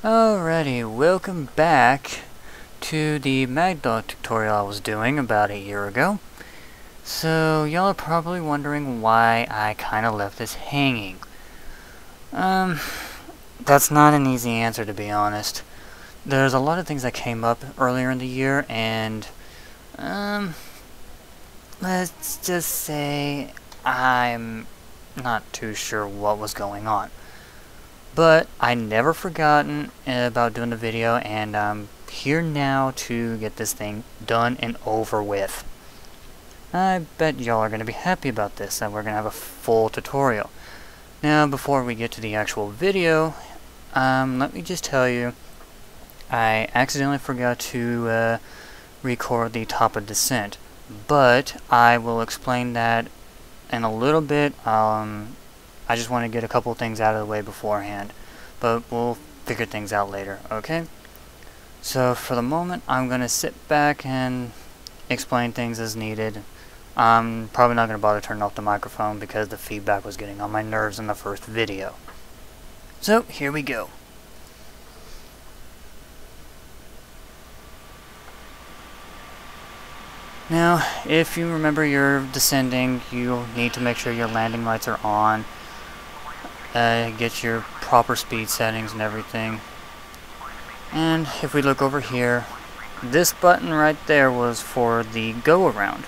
Alrighty, welcome back to the Maddog tutorial I was doing about a year ago. So, y'all are probably wondering why I kinda left this hanging. That's not an easy answer, to be honest. There's a lot of things that came up earlier in the year, and, let's just say I'm not too sure what was going on. But I never forgotten about doing the video, and I'm here now to get this thing done and over with. I bet y'all are going to be happy about this, and we're going to have a full tutorial. Now, before we get to the actual video, let me just tell you, I accidentally forgot to record the top of descent, but I will explain that in a little bit. I just want to get a couple things out of the way beforehand, but we'll figure things out later, okay? So for the moment, I'm going to sit back and explain things as needed. I'm probably not going to bother turning off the microphone because the feedback was getting on my nerves in the first video. So here we go. Now, if you remember you're descending, you'll need to make sure your landing lights are on. Get your proper speed settings and everything. And if we look over here, this button right there was for the go around.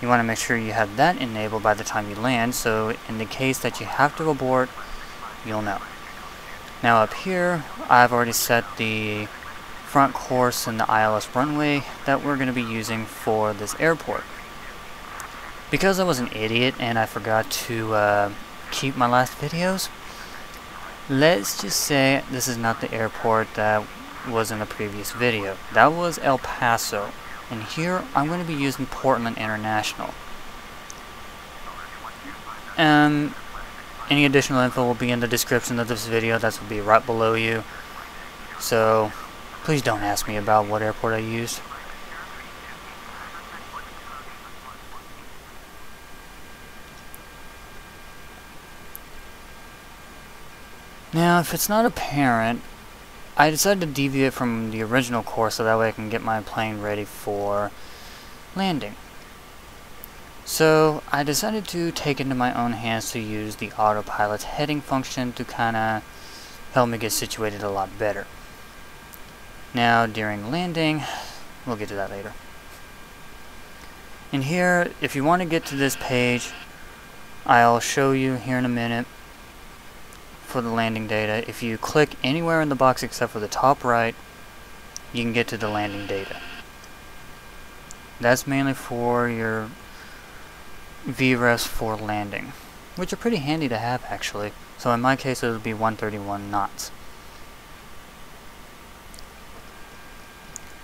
You want to make sure you have that enabled by the time you land, so in the case that you have to abort, you'll know. Now up here, I've already set the front course and the ILS runway that we're going to be using for this airport. Because I was an idiot and I forgot to keep my last videos, let's just say this is not the airport that was in the previous video. That was El Paso, and here I'm going to be using Portland International. Any additional info will be in the description of this video. That will be right below you, so please don't ask me about what airport I used. Now, if it's not apparent, I decided to deviate from the original course so that way I can get my plane ready for landing. So, I decided to take it into my own hands to use the Autopilot's heading function to kinda help me get situated a lot better. Now, during landing, we'll get to that later. And here, if you want to get to this page, I'll show you here in a minute. For the landing data, if you click anywhere in the box except for the top right, you can get to the landing data. That's mainly for your VREFs for landing, which are pretty handy to have actually. So in my case, it would be 131 knots.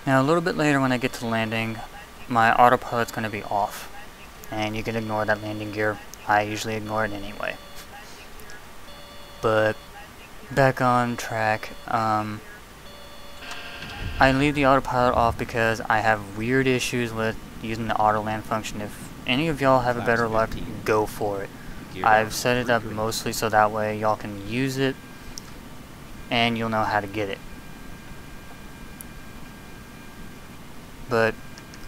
Now a little bit later when I get to landing, my autopilot's going to be off, and you can ignore that landing gear. I usually ignore it anyway. But back on track, I leave the autopilot off because I have weird issues with using the auto land function. If any of y'all have a better luck, go for it. I've set it up mostly so that way y'all can use it and you'll know how to get it. But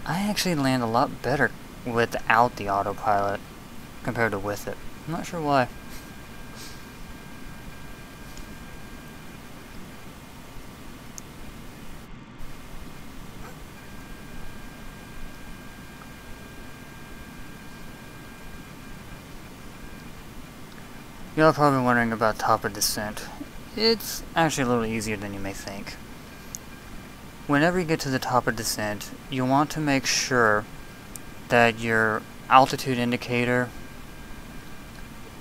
I actually land a lot better without the autopilot compared to with it. I'm not sure why. Y'all are probably wondering about top of descent. It's actually a little easier than you may think. Whenever you get to the top of descent, you want to make sure that your altitude indicator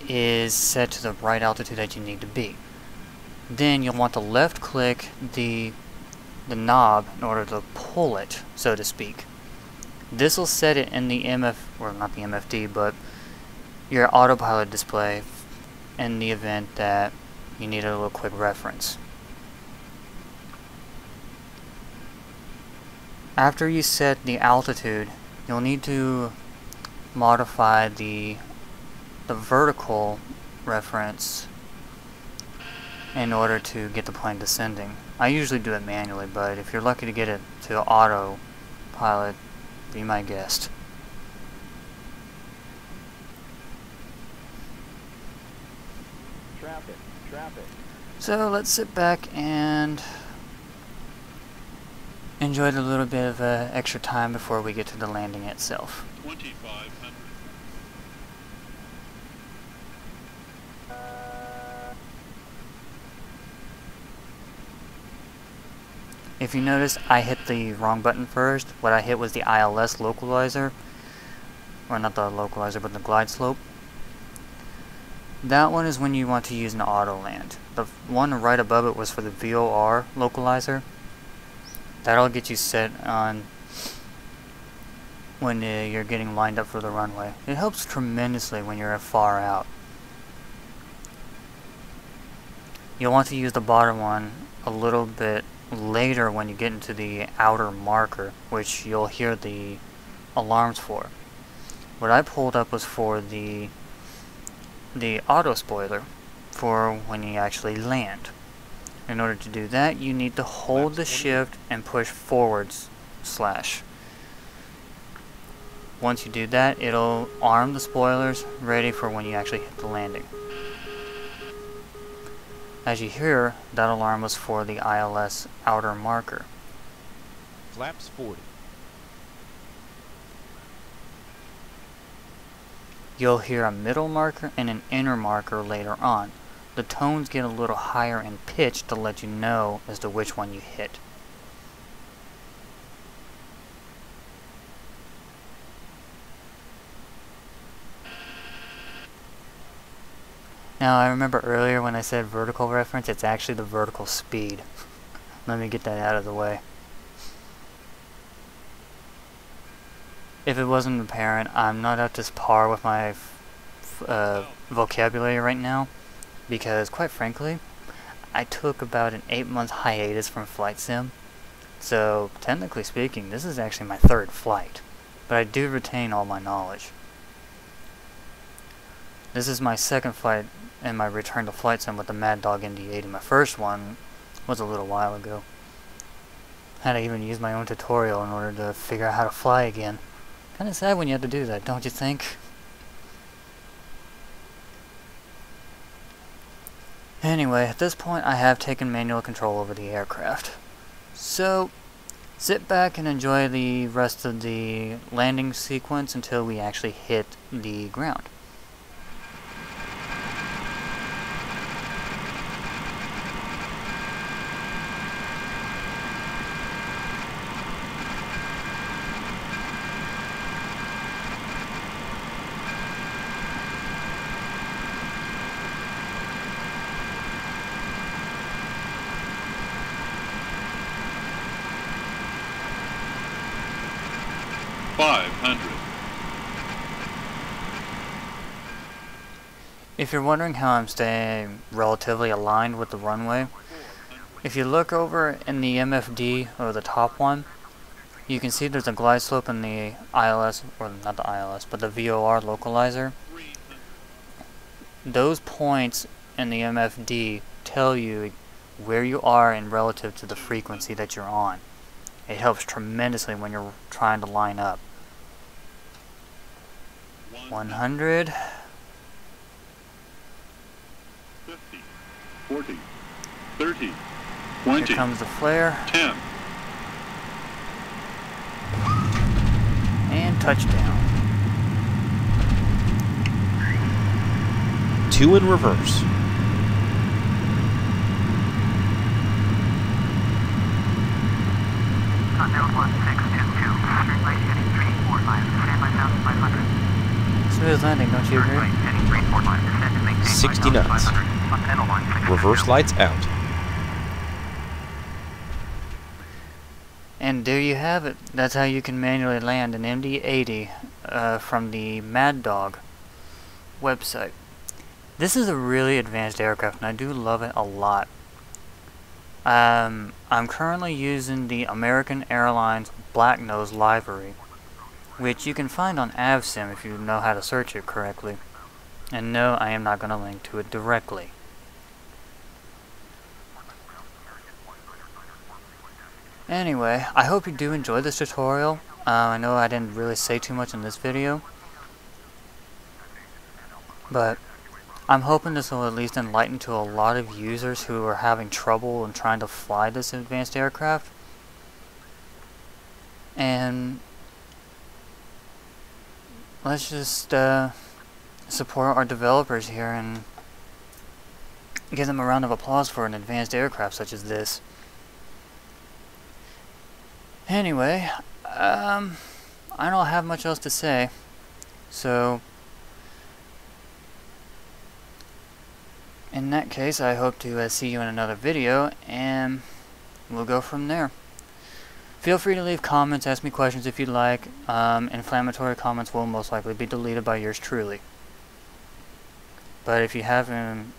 is set to the right altitude that you need to be. Then you'll want to left click the knob in order to pull it, so to speak. This will set it in the or not the MFD, but your autopilot display in the event that you need a little quick reference. After you set the altitude, you'll need to modify the vertical reference in order to get the plane descending. I usually do it manually, but if you're lucky to get it to autopilot, be my guest. Traffic. So let's sit back and enjoy the little bit of extra time before we get to the landing itself. 2500. If you notice, I hit the wrong button first. What I hit was the ILS localizer, or not the localizer, but the glide slope. That one is when you want to use an auto land. The one right above it was for the VOR localizer. That'll get you set on when you're getting lined up for the runway. It helps tremendously when you're far out. You'll want to use the bottom one a little bit later when you get into the outer marker, which you'll hear the alarms for. What I pulled up was for the auto spoiler for when you actually land. In order to do that, you need to hold the shift and push forwards /. Once you do that, it'll arm the spoilers ready for when you actually hit the landing. As you hear, that alarm was for the ILS outer marker. Flaps 40. You'll hear a middle marker and an inner marker later on. The tones get a little higher in pitch to let you know as to which one you hit. Now, I remember earlier when I said vertical reference, it's actually the vertical speed. Let me get that out of the way. If it wasn't apparent, I'm not up to par with my vocabulary right now, because quite frankly, I took about an 8-month hiatus from flight sim. So, technically speaking, this is actually my 3rd flight, but I do retain all my knowledge. This is my 2nd flight in my return to flight sim with the Maddog MD80. My first one was a little while ago. Had to even use my own tutorial in order to figure out how to fly again. Kinda sad when you have to do that, don't you think? Anyway, at this point I have taken manual control over the aircraft. So, sit back and enjoy the rest of the landing sequence until we actually hit the ground. If you're wondering how I'm staying relatively aligned with the runway, if you look over in the MFD, or the top one, you can see there's a glide slope in the ILS, or not the ILS, but the VOR localizer. Those points in the MFD tell you where you are in relative to the frequency that you're on. It helps tremendously when you're trying to line up. 100. 50, 40, 30, 20. Here comes the flare. 10. And touchdown. 2 in reverse. Continental 1622, runway heading 345, stand by 1500. Smooth landing, don't you agree? Runway heading 345, descend and maintain 60 knots. 5500. Continental 1622. Reverse lights out. And there you have it. That's how you can manually land an MD80 from the Maddog website. This is a really advanced aircraft, and I do love it a lot. I'm currently using the American Airlines Black Nose livery, which you can find on AvSim if you know how to search it correctly. And no, I am not going to link to it directly. Anyway, I hope you do enjoy this tutorial. I know I didn't really say too much in this video, but I'm hoping this will at least enlighten to a lot of users who are having trouble in trying to fly this advanced aircraft. And let's just support our developers here and give them a round of applause for an advanced aircraft such as this. Anyway, I don't have much else to say, so in that case I hope to see you in another video, and we'll go from there. Feel free to leave comments, ask me questions if you'd like. Inflammatory comments will most likely be deleted by yours truly. But if you have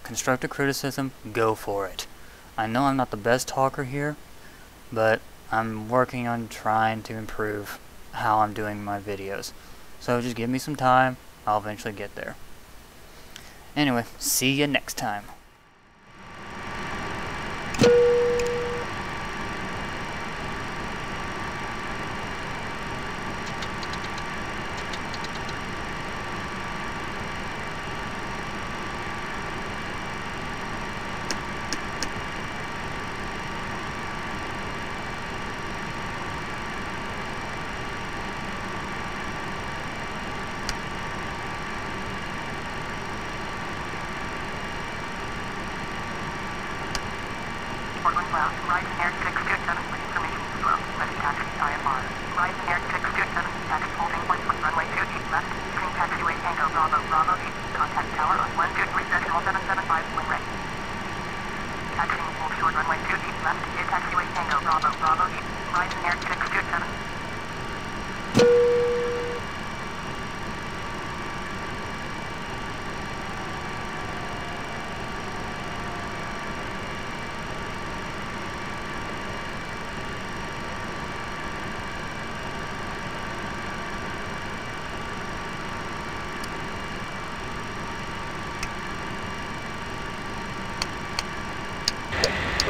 constructive criticism, go for it. I know I'm not the best talker here, but I'm working on trying to improve how I'm doing my videos. So just give me some time, I'll eventually get there. Anyway, see you next time. Portland Cloud, Rise Air 627 with information slow, left taxi IFR. Rise Air 627, taxi holding point for runway 28 left, between taxiway Tango Bravo Bravo 8, contact tower on 123.1775 when ready. Taxiing full short runway 28 left, near taxiway Tango Bravo Bravo 8, Rise Air 627.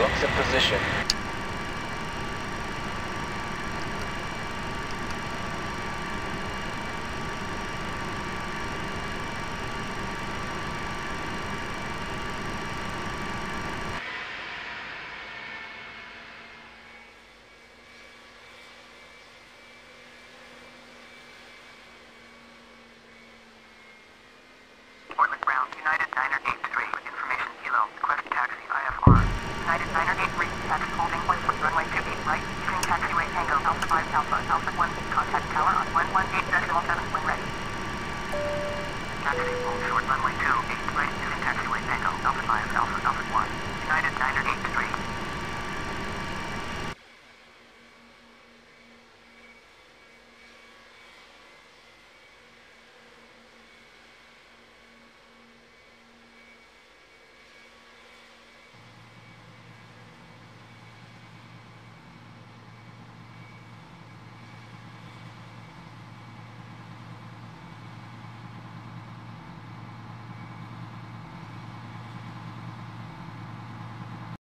Locks in position.